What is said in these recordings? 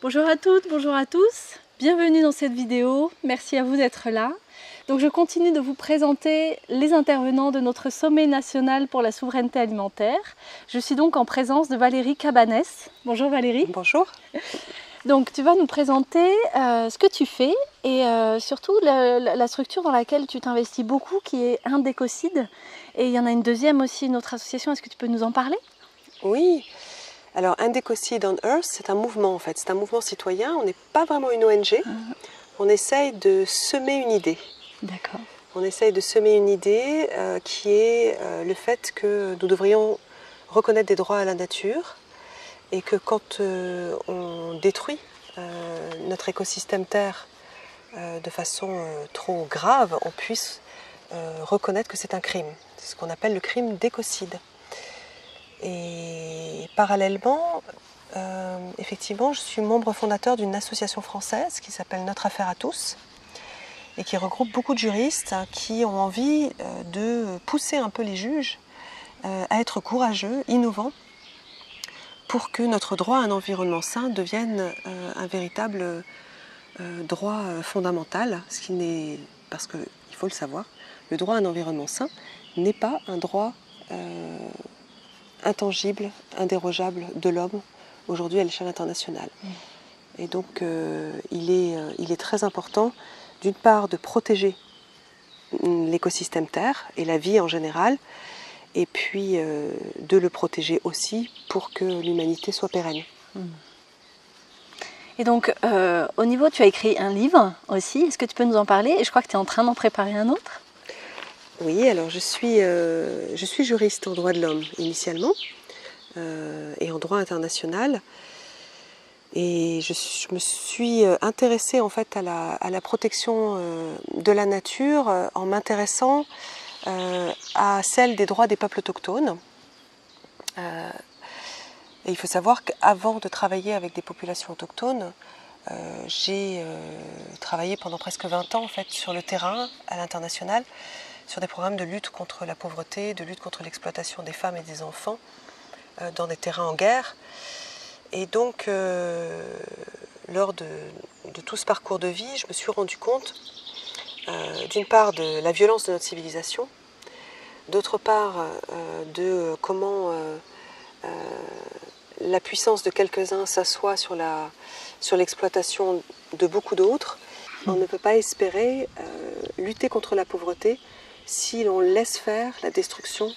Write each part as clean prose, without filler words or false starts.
Bonjour à toutes, bonjour à tous, bienvenue dans cette vidéo, merci à vous d'être là. Donc je continue de vous présenter les intervenants de notre sommet national pour la souveraineté alimentaire. Je suis donc en présence de Valérie Cabanès. Bonjour Valérie. Bonjour. Donc tu vas nous présenter ce que tu fais et surtout la structure dans laquelle tu t'investis beaucoup qui est Indécocide. Et il y en a une deuxième aussi, une autre association, est-ce que tu peux nous en parler? Oui. Alors, Indécocide on Earth, c'est un mouvement en fait, c'est un mouvement citoyen, on n'est pas vraiment une ONG, on essaye de semer une idée. D'accord. On essaye de semer une idée qui est le fait que nous devrions reconnaître des droits à la nature et que quand on détruit notre écosystème Terre de façon trop grave, on puisse reconnaître que c'est un crime. C'est ce qu'on appelle le crime d'écocide. Et parallèlement, effectivement, je suis membre fondateur d'une association française qui s'appelle Notre Affaire à tous et qui regroupe beaucoup de juristes qui ont envie de pousser un peu les juges à être courageux, innovants, pour que notre droit à un environnement sain devienne un véritable droit fondamental, ce qui n'est, parce qu'il faut le savoir, le droit à un environnement sain n'est pas un droit intangible, indérogeable de l'homme aujourd'hui à l'échelle internationale. Et donc il est très important d'une part de protéger l'écosystème Terre et la vie en général, et puis de le protéger aussi pour que l'humanité soit pérenne. Et donc, au niveau, tu as écrit un livre aussi, est-ce que tu peux nous en parler? Et je crois que tu es en train d'en préparer un autre. Oui, alors je suis juriste en droit de l'homme initialement et en droit international. Et je me suis intéressée en fait à la protection de la nature en m'intéressant à celle des droits des peuples autochtones. Et il faut savoir qu'avant de travailler avec des populations autochtones, j'ai travaillé pendant presque 20 ans en fait, sur le terrain, à l'international, sur des programmes de lutte contre la pauvreté, de lutte contre l'exploitation des femmes et des enfants dans des terrains en guerre. Et donc, lors de tout ce parcours de vie, je me suis rendu compte, d'une part, de la violence de notre civilisation, d'autre part, de comment la puissance de quelques-uns s'assoit sur l'exploitation de beaucoup d'autres. On ne peut pas espérer lutter contre la pauvreté si l'on laisse faire la destruction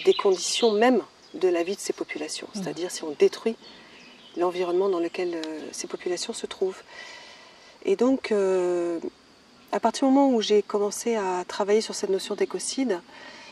des conditions même de la vie de ces populations, c'est-à-dire si on détruit l'environnement dans lequel ces populations se trouvent. Et donc, à partir du moment où j'ai commencé à travailler sur cette notion d'écocide,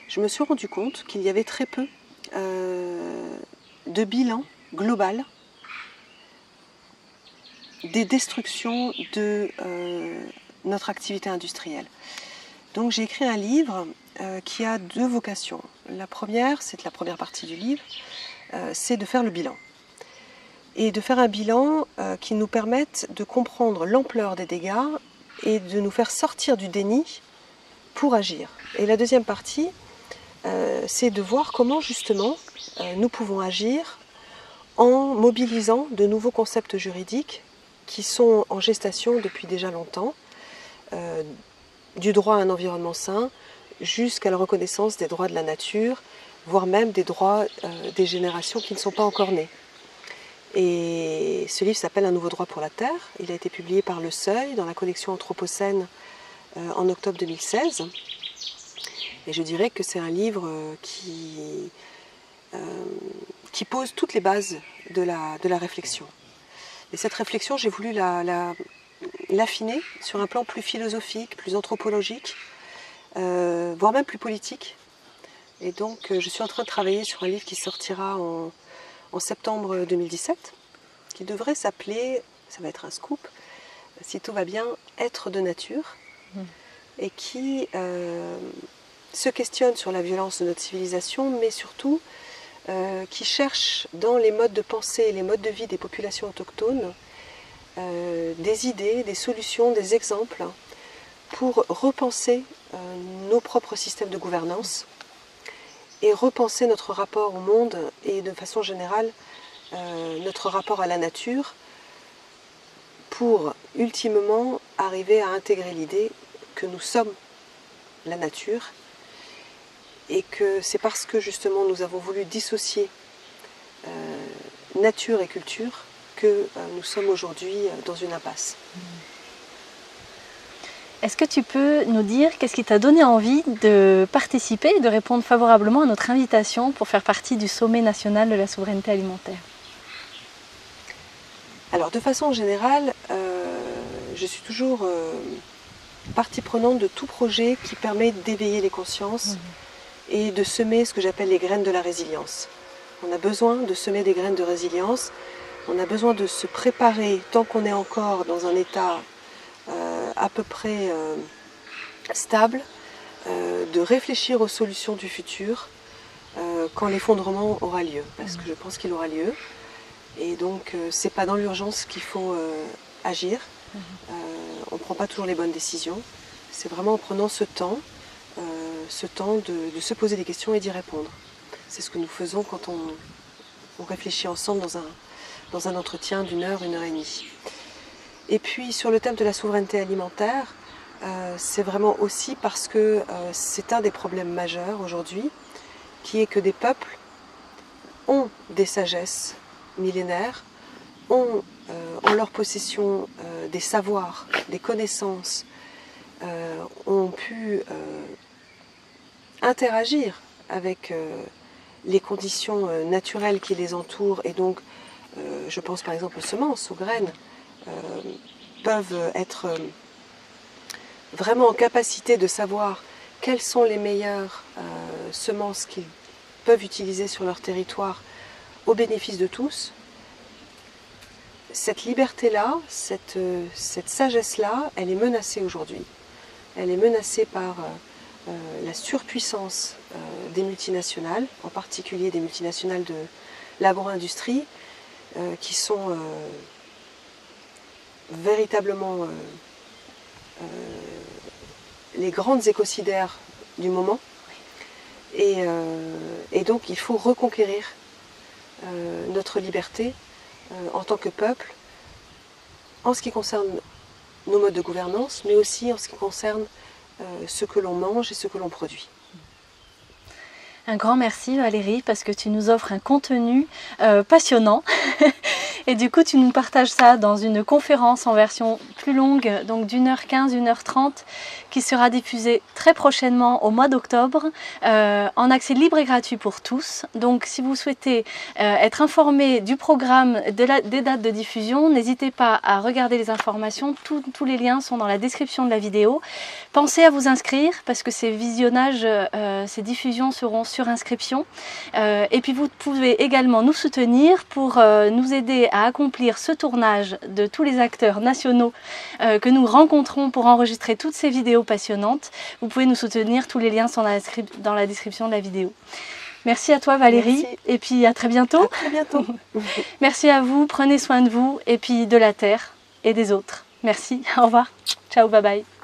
je me suis rendu compte qu'il y avait très peu de bilan global des destructions de notre activité industrielle. Donc j'ai écrit un livre qui a deux vocations. La première, c'est la première partie du livre, c'est de faire le bilan. Et de faire un bilan qui nous permette de comprendre l'ampleur des dégâts et de nous faire sortir du déni pour agir. Et la deuxième partie, c'est de voir comment justement nous pouvons agir en mobilisant de nouveaux concepts juridiques qui sont en gestation depuis déjà longtemps, du droit à un environnement sain jusqu'à la reconnaissance des droits de la nature, voire même des droits des générations qui ne sont pas encore nées. Et ce livre s'appelle Un nouveau droit pour la Terre. Il a été publié par Le Seuil dans la collection Anthropocène en octobre 2016. Et je dirais que c'est un livre qui pose toutes les bases de la réflexion. Et cette réflexion, j'ai voulu l'affiner sur un plan plus philosophique, plus anthropologique, voire même plus politique. Et donc, je suis en train de travailler sur un livre qui sortira en septembre 2017, qui devrait s'appeler, ça va être un scoop, si tout va bien, Être de nature, et qui se questionne sur la violence de notre civilisation, mais surtout qui cherche dans les modes de pensée et les modes de vie des populations autochtones des idées, des solutions, des exemples pour repenser nos propres systèmes de gouvernance et repenser notre rapport au monde et de façon générale notre rapport à la nature pour ultimement arriver à intégrer l'idée que nous sommes la nature et que c'est parce que justement nous avons voulu dissocier nature et culture que nous sommes aujourd'hui dans une impasse. Est-ce que tu peux nous dire qu'est-ce qui t'a donné envie de participer et de répondre favorablement à notre invitation pour faire partie du sommet national de la souveraineté alimentaire? Alors de façon générale, je suis toujours partie prenante de tout projet qui permet d'éveiller les consciences et de semer ce que j'appelle les graines de la résilience. On a besoin de semer des graines de résilience, on a besoin de se préparer tant qu'on est encore dans un état à peu près stable, de réfléchir aux solutions du futur quand l'effondrement aura lieu, parce que je pense qu'il aura lieu. Et donc c'est pas dans l'urgence qu'il faut agir, on ne prend pas toujours les bonnes décisions, c'est vraiment en prenant ce temps de se poser des questions et d'y répondre. C'est ce que nous faisons quand on réfléchit ensemble dans un entretien d'1 heure, 1 heure et demie. Et puis sur le thème de la souveraineté alimentaire, c'est vraiment aussi parce que c'est un des problèmes majeurs aujourd'hui, qui est que des peuples ont des sagesses millénaires, ont en leur possession des savoirs, des connaissances, ont pu interagir avec les conditions naturelles qui les entourent, et donc je pense par exemple aux semences, aux graines, peuvent être vraiment en capacité de savoir quelles sont les meilleures semences qu'ils peuvent utiliser sur leur territoire au bénéfice de tous. Cette liberté-là, cette sagesse-là, elle est menacée aujourd'hui. Elle est menacée par la surpuissance des multinationales, en particulier des multinationales de l'agro-industrie, qui sont véritablement les grandes écocidaires du moment. Et donc il faut reconquérir notre liberté en tant que peuple, en ce qui concerne nos modes de gouvernance, mais aussi en ce qui concerne ce que l'on mange et ce que l'on produit. Un grand merci Valérie, parce que tu nous offres un contenu passionnant et du coup tu nous partages ça dans une conférence en version plus longue, donc d'1h15, 1h30, qui sera diffusée très prochainement au mois d'octobre, en accès libre et gratuit pour tous. Donc si vous souhaitez être informé du programme, des dates de diffusion, n'hésitez pas à regarder les informations, tous les liens sont dans la description de la vidéo. Pensez à vous inscrire parce que ces visionnages, ces diffusions seront sur inscription. Et puis vous pouvez également nous soutenir pour nous aider à accomplir ce tournage de tous les acteurs nationaux que nous rencontrons pour enregistrer toutes ces vidéos passionnantes. Vous pouvez nous soutenir, tous les liens sont dans la description de la vidéo. Merci à toi Valérie. Merci. Et puis à très bientôt. À très bientôt. Merci à vous, prenez soin de vous et puis de la terre et des autres. Merci, au revoir, ciao, bye bye.